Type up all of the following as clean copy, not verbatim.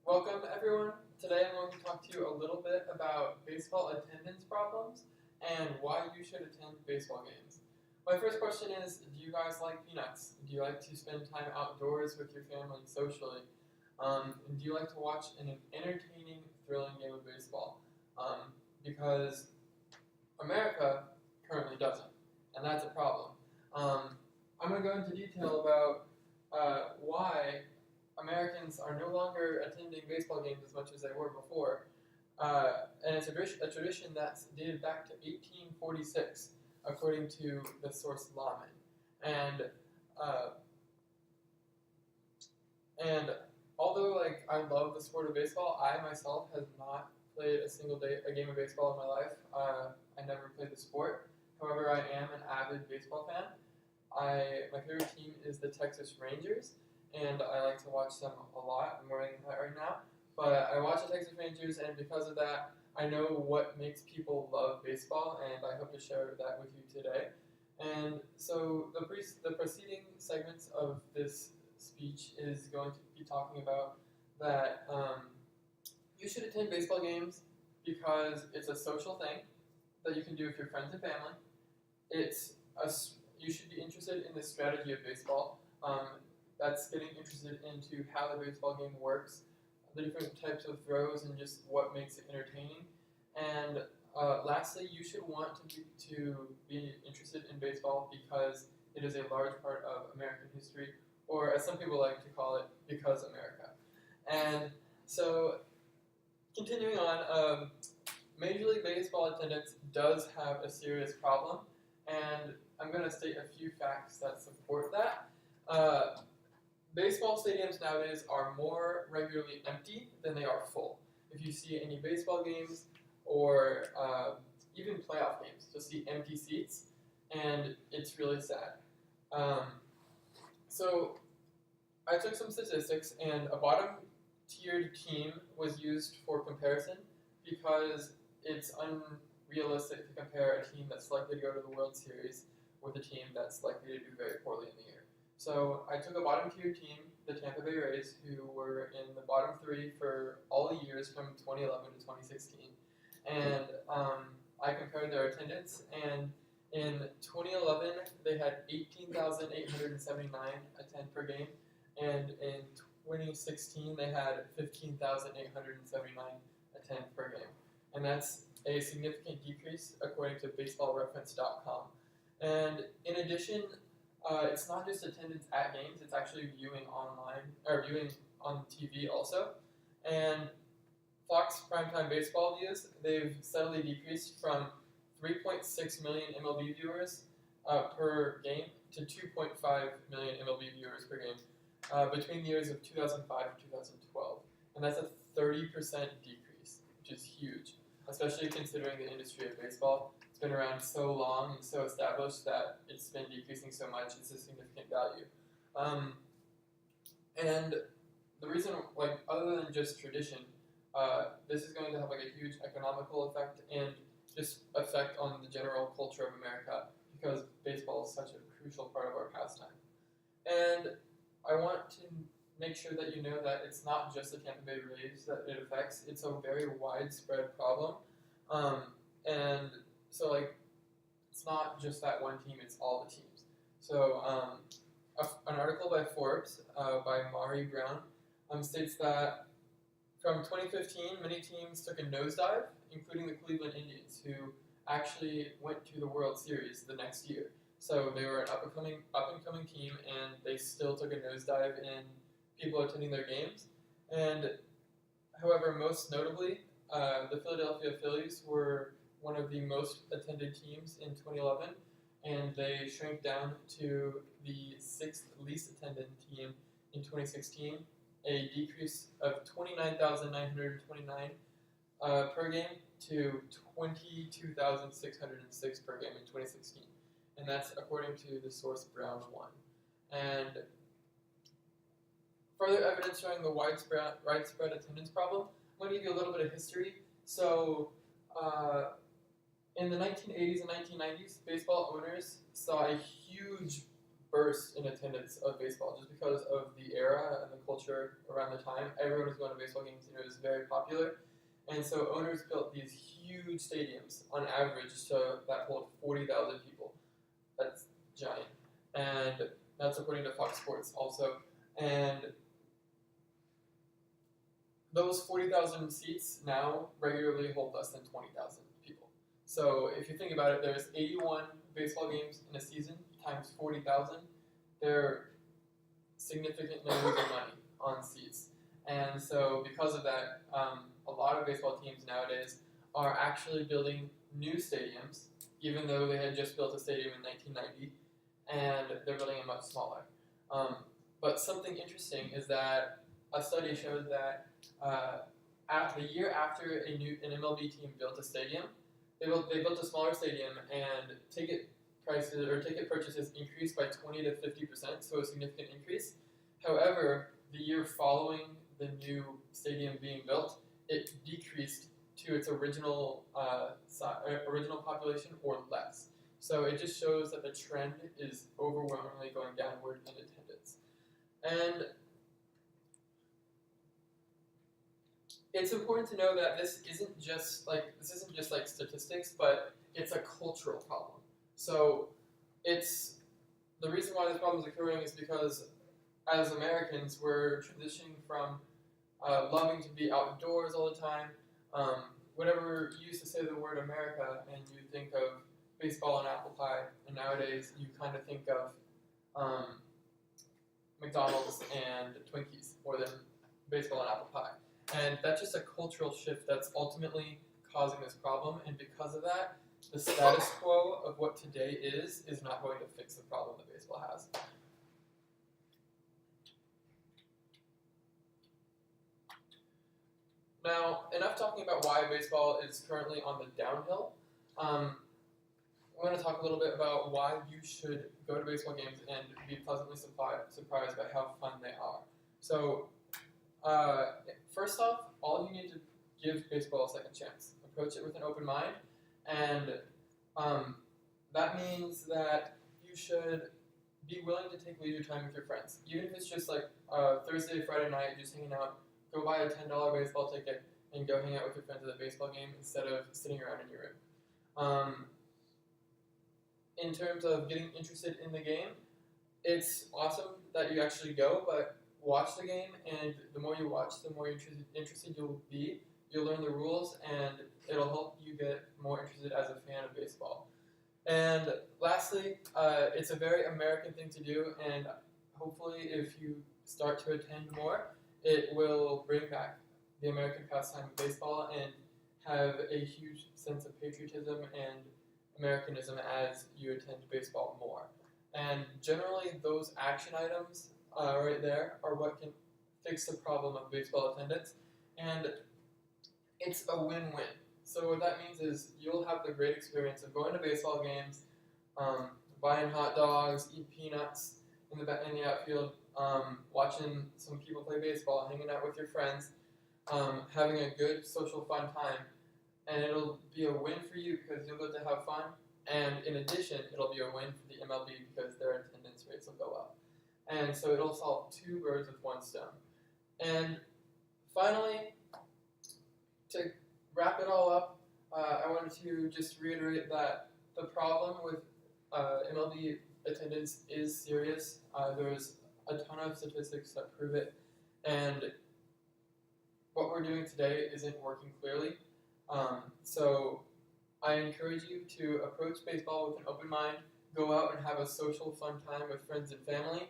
Welcome everyone. Today I'm going to talk to you a little bit about baseball attendance problems and why you should attend baseball games. My first question is, do you guys like peanuts? Do you like to spend time outdoors with your family socially? And do you like to watch an entertaining, thrilling game of baseball? Because America currently doesn't, and that's a problem. I'm going to go into detail about why Americans are no longer attending baseball games as much as they were before, and it's a tradition that's dated back to 1846, according to the source Lawman. And although I love the sport of baseball, I myself have not played a game of baseball in my life. I never played the sport. However, I am an avid baseball fan. My favorite team is the Texas Rangers, and I like to watch them a lot. I'm wearing that right now. But I watch the Texas Rangers, and because of that, I know what makes people love baseball, and I hope to share that with you today. And so the preceding segments of this speech is going to be talking about that you should attend baseball games because it's a social thing that you can do with your friends and family. You should be interested in the strategy of baseball. That's getting interested into how the baseball game works, the different types of throws, and just what makes it entertaining. And lastly, you should want to be interested in baseball because it is a large part of American history, or as some people like to call it, because America. And so, continuing on, Major League Baseball attendance does have a serious problem, and I'm going to state a few facts that support that. Baseball stadiums nowadays are more regularly empty than they are full. If you see any baseball games or even playoff games, you'll see empty seats, and it's really sad. So I took some statistics, and a bottom-tiered team was used for comparison because it's unrealistic to compare a team that's likely to go to the World Series with a team that's likely to do very poorly in the year. So I took a bottom-tier team, the Tampa Bay Rays, who were in the bottom three for all the years from 2011 to 2016, and I compared their attendance. And in 2011, they had 18,879 attend per game, and in 2016, they had 15,879 attend per game, and that's a significant decrease according to BaseballReference.com. And in addition, it's not just attendance at games, it's actually viewing online, or viewing on TV also. And Fox Primetime Baseball views, they've steadily decreased from 3.6 million MLB viewers per game to 2.5 million MLB viewers per game between the years of 2005 and 2012. And that's a 30% decrease, which is huge, especially considering the industry of baseball. It's been around so long and so established that it's been decreasing so much. It's a significant value. And the reason, other than just tradition, this is going to have a huge economical effect and just effect on the general culture of America because baseball is such a crucial part of our pastime. And I want to make sure that you know that it's not just the Tampa Bay Rays that it affects. It's a very widespread problem. And so, it's not just that one team, it's all the teams. So, an article by Forbes, by Mari Brown, states that from 2015, many teams took a nosedive, including the Cleveland Indians, who actually went to the World Series the next year. So they were an up-and-coming team, and they still took a nosedive in people attending their games. And, however, most notably, the Philadelphia Phillies were one of the most attended teams in 2011, and they shrank down to the 6th least attended team in 2016, a decrease of 29,929 per game to 22,606 per game in 2016. And that's according to the source Brown 1. And further evidence showing the widespread attendance problem, I'm going to give you a little bit of history. So, in the 1980s and 1990s, baseball owners saw a huge burst in attendance of baseball just because of the era and the culture around the time. Everyone was going to baseball games, and it was very popular. And so owners built these huge stadiums on average that hold 40,000 people. That's giant. And that's according to Fox Sports also. And those 40,000 seats now regularly hold less than 20,000 people. So if you think about it, there's 81 baseball games in a season times 40,000. They're significantly losing money on seats. And so because of that, a lot of baseball teams nowadays are actually building new stadiums, even though they had just built a stadium in 1990, and they're building it much smaller. But something interesting is that a study showed that the year after an MLB team built a stadium, they built a smaller stadium, and ticket purchases increased by 20 to 50%, so a significant increase. However, the year following the new stadium being built, it decreased to its original population or less. So it just shows that the trend is overwhelmingly going downward in attendance. And it's important to know that this isn't just like statistics, but it's a cultural problem. So the reason why this problem is occurring is because as Americans, we're transitioning from loving to be outdoors all the time. Whenever you used to say the word America and you think of baseball and apple pie, and nowadays you kind of think of McDonald's and Twinkies more than baseball and apple pie. And that's just a cultural shift that's ultimately causing this problem, and because of that, the status quo of what today is not going to fix the problem that baseball has. Now, enough talking about why baseball is currently on the downhill. I'm going to talk a little bit about why you should go to baseball games and be pleasantly surprised by how fun they are. So, first off, all you need to give baseball a second chance. Approach it with an open mind, and that means that you should be willing to take leisure time with your friends. Even if it's just like Thursday, Friday night, just hanging out, go buy a $10 baseball ticket and go hang out with your friends at a baseball game instead of sitting around in your room. In terms of getting interested in the game, it's awesome that you actually go, but watch the game, and the more you watch, the more interested you'll be. You'll learn the rules, and it'll help you get more interested as a fan of baseball. And lastly, it's a very American thing to do, and hopefully if you start to attend more, it will bring back the American pastime of baseball and have a huge sense of patriotism and Americanism as you attend baseball more. And generally, those action items right there are what can fix the problem of baseball attendance, and it's a win-win. So what that means is you'll have the great experience of going to baseball games, buying hot dogs, eating peanuts in the outfield, watching some people play baseball, hanging out with your friends, having a good social fun time, and it'll be a win for you because you'll get to have fun, and in addition, it'll be a win for the MLB because their attendance rates will go up. And so it'll solve two birds with one stone. And finally, to wrap it all up, I wanted to just reiterate that the problem with MLB attendance is serious. There's a ton of statistics that prove it, and what we're doing today isn't working clearly. So I encourage you to approach baseball with an open mind, go out and have a social fun time with friends and family.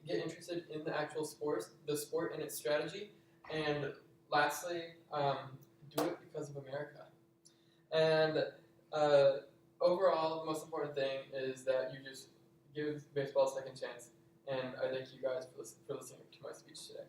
Get interested in the actual sport and its strategy, and lastly, do it because of America. And overall, the most important thing is that you just give baseball a second chance, and I thank you guys for listening to my speech today.